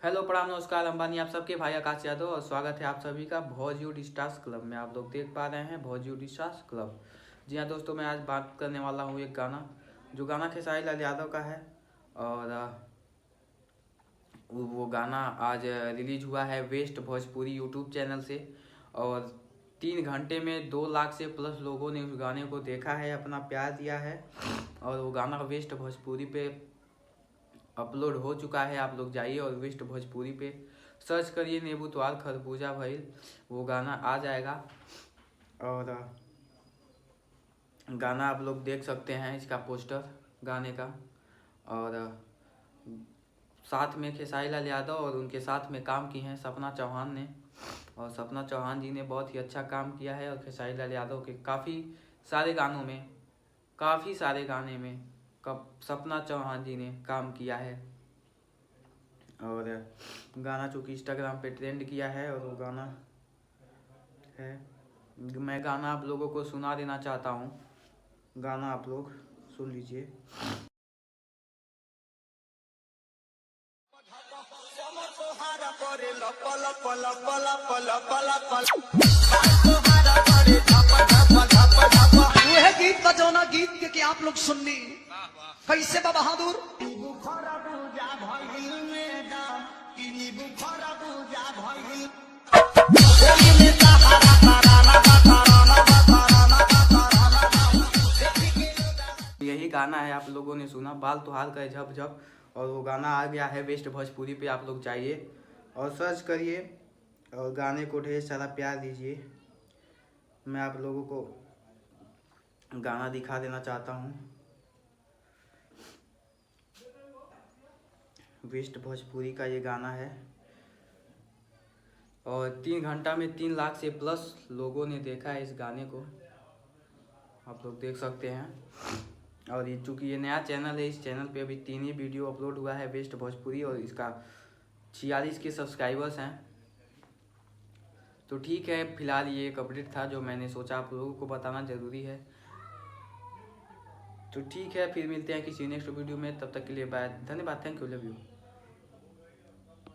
Hello प्रणाम नमस्कार अंबानी आप सबके भाई आकाश यादव और स्वागत है आप सभी का बॉलीवुड स्टार्स क्लब में। आप लोग देख पा रहे हैं बॉलीवुड स्टार्स क्लब। जी हाँ दोस्तों, मैं आज बात करने वाला हूँ एक गाना, जो गाना खेसारी लाल यादव का है। और वो गाना आज रिलीज हुआ है वेस्ट भोजपुरी यूट्यूब चैनल से। और 3 घंटे में 2 लाख से प्लस लोगों ने उस गाने को देखा है, अपना प्यार दिया है। और वो गाना वेस्ट भोजपुरी पे अपलोड हो चुका है। आप लोग जाइए और वेस्ट भोजपुरी पे सर्च करिए नींबू तो खरबूजा भइल, वो गाना आ जाएगा। और गाना आप लोग देख सकते हैं, इसका पोस्टर गाने का। और साथ में खेसारी लाल यादव और उनके साथ में काम की हैं सपना चौहान ने। और सपना चौहान जी ने बहुत ही अच्छा काम किया है। और खेसारी लाल यादव के काफ़ी सारे गानों में, काफ़ी सारे गाने में कब सपना चौहान जी ने काम किया है। और गाना चूँकि इंस्टाग्राम पे ट्रेंड किया है और वो गाना है, मैं गाना आप लोगों को सुना देना चाहता हूँ। गाना आप लोग सुन लीजिए। वो है गीत बजौना गीत के आप लोग सुननी कैसे बा बहादुर। यही गाना है, आप लोगों ने सुना बाल तुहार का झप झप। और वो गाना आ गया है वेस्ट भोजपुरी पे, आप लोग जाइए और सर्च करिए और गाने को ढेर सारा प्यार दीजिए। मैं आप लोगों को गाना दिखा देना चाहता हूँ। वेस्ट भोजपुरी का ये गाना है और 3 घंटा में 3 लाख से प्लस लोगों ने देखा है इस गाने को, आप लोग देख सकते हैं। और ये चूँकि ये नया चैनल है, इस चैनल पे अभी 3 ही वीडियो अपलोड हुआ है वेस्ट भोजपुरी, और इसका 46 के सब्सक्राइबर्स हैं। तो ठीक है, फिलहाल ये एक अपडेट था जो मैंने सोचा आप लोगों को बताना ज़रूरी है। तो ठीक है, फिर मिलते हैं किसी नेक्स्ट वीडियो में, तब तक के लिए बाय, धन्यवाद, थैंक यू, लव यू।